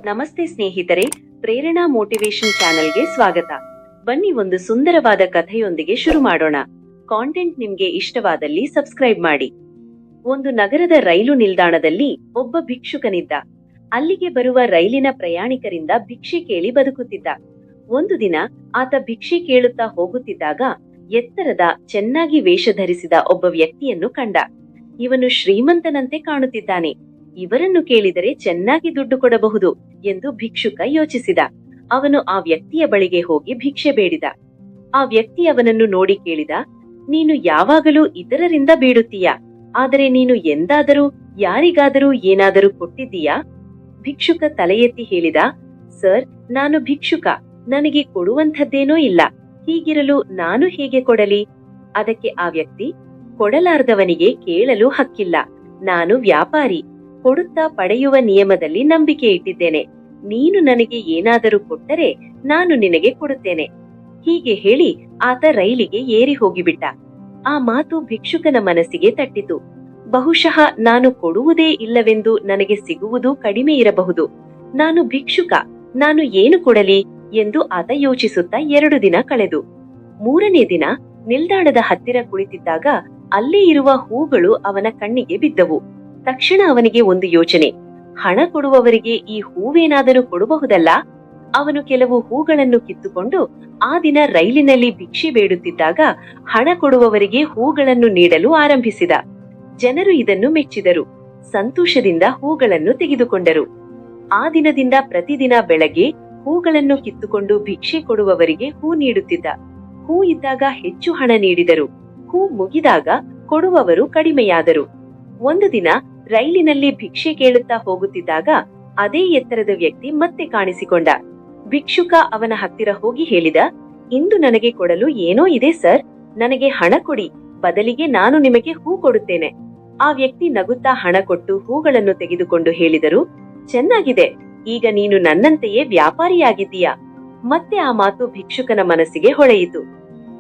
ನಮಸ್ತೆ ಸ್ನೇಹಿತರೆ, ಪ್ರೇರಣಾ ಮೋಟಿವೇಶನ್ ಚಾನೆಲ್ಗೆ ಸ್ವಾಗತ. ಬನ್ನಿ ಒಂದು ಸುಂದರವಾದ ಕಥೆಯೊಂದಿಗೆ ಶುರು ಮಾಡೋಣ. ಕಾಂಟೆಂಟ್ ನಿಮ್ಗೆ ಇಷ್ಟವಾದಲ್ಲಿ ಸಬ್ಸ್ಕ್ರೈಬ್ ಮಾಡಿ. ಒಂದು ನಗರದ ರೈಲು ನಿಲ್ದಾಣದಲ್ಲಿ ಒಬ್ಬ ಭಿಕ್ಷುಕನಿದ್ದ. ಅಲ್ಲಿಗೆ ಬರುವ ರೈಲಿನ ಪ್ರಯಾಣಿಕರಿಂದ ಭಿಕ್ಷೆ ಕೇಳಿ ಬದುಕುತ್ತಿದ್ದ. ಒಂದು ದಿನ ಆತ ಭಿಕ್ಷೆ ಕೇಳುತ್ತಾ ಹೋಗುತ್ತಿದ್ದಾಗ ಎತ್ತರದ, ಚೆನ್ನಾಗಿ ವೇಷ ಧರಿಸಿದ ಒಬ್ಬ ವ್ಯಕ್ತಿಯನ್ನು ಕಂಡ. ಇವನು ಶ್ರೀಮಂತನಂತೆ ಕಾಣುತ್ತಿದ್ದಾನೆ. ಇವರನ್ನು ಕೇಳಿದರೆ ಚೆನ್ನಾಗಿ ದುಡ್ಡು ಕೊಡಬಹುದು ಎಂದು ಭಿಕ್ಷುಕ ಯೋಚಿಸಿದ. ಅವನು ಆ ವ್ಯಕ್ತಿಯ ಬಳಿಗೆ ಹೋಗಿ ಭಿಕ್ಷೆ ಬೇಡಿದ. ಆ ವ್ಯಕ್ತಿ ಅವನನ್ನು ನೋಡಿ ಕೇಳಿದ, ನೀನು ಯಾವಾಗಲೂ ಇತರರಿಂದ ಬೇಡುತ್ತೀಯಾ, ಆದರೆ ನೀನು ಎಂದಾದರೂ ಯಾರಿಗಾದರೂ ಏನಾದರೂ ಕೊಟ್ಟಿದ್ದೀಯಾ? ಭಿಕ್ಷುಕ ತಲೆ ಎತ್ತಿ ಹೇಳಿದ, ಸರ್, ನಾನು ಭಿಕ್ಷುಕ, ನನಗೆ ಕೊಡುವಂಥದ್ದೇನೋ ಇಲ್ಲ. ಹೀಗಿರಲು ನಾನು ಹೇಗೆ ಕೊಡಲಿ? ಅದಕ್ಕೆ ಆ ವ್ಯಕ್ತಿ, ಕೊಡಲಾರ್ದವನಿಗೆ ಕೇಳಲು ಹಕ್ಕಿಲ್ಲ. ನಾನು ವ್ಯಾಪಾರಿ, ಕೊಡುತ್ತಾ ಪಡೆಯುವ ನಿಯಮದಲ್ಲಿ ನಂಬಿಕೆ ಇಟ್ಟಿದ್ದೇನೆ. ನೀನು ನನಗೆ ಏನಾದರೂ ಕೊಟ್ಟರೆ ನಾನು ನಿನಗೆ ಕೊಡುತ್ತೇನೆ. ಹೀಗೆ ಹೇಳಿ ಆತ ರೈಲಿಗೆ ಏರಿ ಹೋಗಿಬಿಟ್ಟ. ಆ ಮಾತು ಭಿಕ್ಷುಕನ ಮನಸ್ಸಿಗೆ ತಟ್ಟಿತು. ಬಹುಶಃ ನಾನು ಕೊಡುವುದೇ ಇಲ್ಲವೆಂದು ನನಗೆ ಸಿಗುವುದು ಕಡಿಮೆ ಇರಬಹುದು. ನಾನು ಭಿಕ್ಷುಕ, ನಾನು ಏನು ಕೊಡಲಿ ಎಂದು ಆತ ಯೋಚಿಸುತ್ತಾ 2 ದಿನ ಕಳೆದು 3ನೇ ದಿನ ನಿಲ್ದಾಣದ ಹತ್ತಿರ ಕುಳಿತಿದ್ದಾಗ ಅಲ್ಲೇ ಇರುವ ಹೂಗಳು ಅವನ ಕಣ್ಣಿಗೆ ಬಿದ್ದವು. ತಕ್ಷಣ ಅವನಿಗೆ ಒಂದು ಯೋಚನೆ, ಹಣ ಕೊಡುವವರಿಗೆ ಈ ಹೂವೇನಾದರೂ ಕೊಡಬಹುದಲ್ಲ? ಅವನು ಕೆಲವು ಹೂಗಳನ್ನು ಕಿತ್ತುಕೊಂಡು ಆ ದಿನ ರೈಲಿನಲ್ಲಿ ಭಿಕ್ಷೆ ಬೇಡುತ್ತಿದ್ದಾಗ ಹಣ ಕೊಡುವವರಿಗೆ ಹೂಗಳನ್ನು ನೀಡಲು ಆರಂಭಿಸಿದ. ಜನರು ಇದನ್ನು ಮೆಚ್ಚಿದರು. ಸಂತೋಷದಿಂದ ಹೂಗಳನ್ನು ತೆಗೆದುಕೊಂಡರು. ಆ ದಿನದಿಂದ ಪ್ರತಿದಿನ ಬೆಳಗ್ಗೆ ಹೂಗಳನ್ನು ಕಿತ್ತುಕೊಂಡು ಭಿಕ್ಷೆ ಕೊಡುವವರಿಗೆ ಹೂ ನೀಡುತ್ತಿದ್ದ. ಹೂ ಇದ್ದಾಗ ಹೆಚ್ಚು ಹಣ ನೀಡಿದರು. ಹೂ ಮುಗಿದಾಗ ಕೊಡುವವರು ಕಡಿಮೆಯಾದರು. ಒಂದು ದಿನ ರೈಲಿನಲ್ಲಿ ಭಿಕ್ಷೆ ಕೇಳುತ್ತಾ ಹೋಗುತ್ತಿದ್ದಾಗ ಅದೇ ಎತ್ತರದ ವ್ಯಕ್ತಿ ಮತ್ತೆ ಕಾಣಿಸಿಕೊಂಡ. ಭಿಕ್ಷುಕ ಅವನ ಹತ್ತಿರ ಹೋಗಿ ಹೇಳಿದ, ಇಂದು ನನಗೆ ಕೊಡಲು ಏನೋ ಇದೆ ಸರ್, ನನಗೆ ಹಣ ಕೊಡಿ, ಬದಲಿಗೆ ನಾನು ನಿಮಗೆ ಹೂ ಕೊಡುತ್ತೇನೆ. ಆ ವ್ಯಕ್ತಿ ನಗುತ್ತಾ ಹಣ ಕೊಟ್ಟು ಹೂಗಳನ್ನು ತೆಗೆದುಕೊಂಡು ಹೇಳಿದರು, ಚೆನ್ನಾಗಿದೆ, ಈಗ ನೀನು ನನ್ನಂತೆಯೇ ವ್ಯಾಪಾರಿಯಾಗಿದ್ದೀಯಾ. ಮತ್ತೆ ಆ ಮಾತು ಭಿಕ್ಷುಕನ ಮನಸ್ಸಿಗೆ ಹೊಳೆಯಿತು.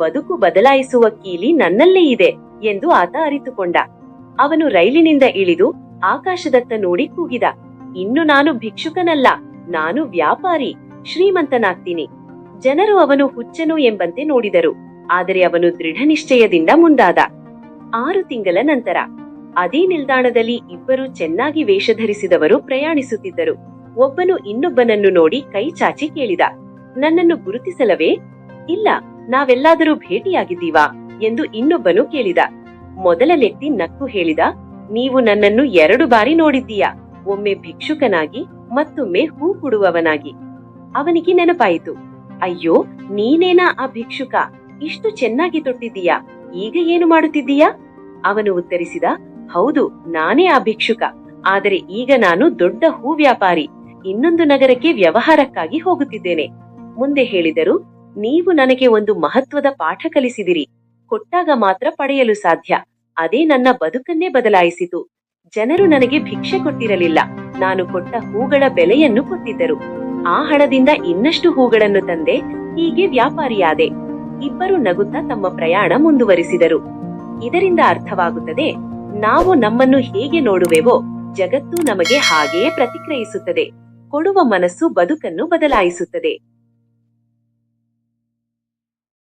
ಬದುಕು ಬದಲಾಯಿಸುವ ಕೀಲಿ ನನ್ನಲ್ಲೇ ಇದೆ ಎಂದು ಆತ ಅರಿತುಕೊಂಡ. ಅವನು ರೈಲಿನಿಂದ ಇಳಿದು ಆಕಾಶದತ್ತ ನೋಡಿ ಕೂಗಿದ, ಇನ್ನು ನಾನು ಭಿಕ್ಷುಕನಲ್ಲ, ನಾನು ವ್ಯಾಪಾರಿ, ಶ್ರೀಮಂತನಾಗ್ತೀನಿ. ಜನರು ಅವನು ಹುಚ್ಚನು ಎಂಬಂತೆ ನೋಡಿದರು, ಆದರೆ ಅವನು ದೃಢ ನಿಶ್ಚಯದಿಂದ ಮುಂದಾದ. 6 ತಿಂಗಳ ನಂತರ ಅದೇ ನಿಲ್ದಾಣದಲ್ಲಿ ಇಬ್ಬರು ಚೆನ್ನಾಗಿ ವೇಷ ಧರಿಸಿದವರು ಪ್ರಯಾಣಿಸುತ್ತಿದ್ದರು. ಒಬ್ಬನು ಇನ್ನೊಬ್ಬನನ್ನು ನೋಡಿ ಕೈ ಚಾಚಿ ಕೇಳಿದ, ನನ್ನನ್ನು ಗುರುತಿಸಲವೇ? ಇಲ್ಲ, ನಾವೆಲ್ಲಾದರೂ ಭೇಟಿಯಾಗಿದ್ದೀವಾ ಎಂದು ಇನ್ನೊಬ್ಬನು ಕೇಳಿದ. ಮೊದಲ ವ್ಯಕ್ತಿ ನಕ್ಕು ಹೇಳಿದ, ನೀವು ನನ್ನನ್ನು 2 ಬಾರಿ ನೋಡಿದ್ದೀಯಾ, ಒಮ್ಮೆ ಭಿಕ್ಷುಕನಾಗಿ, ಮತ್ತೊಮ್ಮೆ ಹೂ ಕೊಡುವವನಾಗಿ. ಅವನಿಗೆ ನೆನಪಾಯಿತು, ಅಯ್ಯೋ, ನೀನೇನಾ ಆ ಭಿಕ್ಷುಕ, ಇಷ್ಟು ಚೆನ್ನಾಗಿ ತೊಟ್ಟಿದ್ದೀಯಾ, ಈಗ ಏನು ಮಾಡುತ್ತಿದ್ದೀಯಾ? ಅವನು ಉತ್ತರಿಸಿದ, ಹೌದು, ನಾನೇ ಆ ಭಿಕ್ಷುಕ, ಆದರೆ ಈಗ ನಾನು ದೊಡ್ಡ ಹೂ ವ್ಯಾಪಾರಿ, ಇನ್ನೊಂದು ನಗರಕ್ಕೆ ವ್ಯವಹಾರಕ್ಕಾಗಿ ಹೋಗುತ್ತಿದ್ದೇನೆ. ಮುಂದೆ ಹೇಳಿದರು, ನೀವು ನನಗೆ ಒಂದು ಮಹತ್ವದ ಪಾಠ ಕಲಿಸಿದಿರಿ. ಕೊಟ್ಟಾಗ ಮಾತ್ರ ಪಡೆಯಲು ಸಾಧ್ಯ. ಅದೇ ನನ್ನ ಬದುಕನ್ನೇ ಬದಲಾಯಿಸಿತು. ಜನರು ನನಗೆ ಭಿಕ್ಷೆ ಕೊಟ್ಟಿರಲಿಲ್ಲ, ನಾನು ಕೊಟ್ಟ ಹೂಗಳ ಬೆಲೆಯನ್ನು ಕೊಟ್ಟಿದ್ದರು. ಆ ಹಣದಿಂದ ಇನ್ನಷ್ಟು ಹೂಗಳನ್ನು ತಂದೆ, ಹೀಗೆ ವ್ಯಾಪಾರಿಯಾದೆ. ಇಬ್ಬರು ನಗುತ್ತಾ ತಮ್ಮ ಪ್ರಯಾಣ ಮುಂದುವರಿಸಿದರು. ಇದರಿಂದ ಅರ್ಥವಾಗುತ್ತದೆ, ನಾವು ನಮ್ಮನ್ನು ಹೇಗೆ ನೋಡುವೆವೋ ಜಗತ್ತು ನಮಗೆ ಹಾಗೆಯೇ ಪ್ರತಿಕ್ರಿಯಿಸುತ್ತದೆ. ಕೊಡುವ ಮನಸ್ಸು ಬದುಕನ್ನು ಬದಲಾಯಿಸುತ್ತದೆ.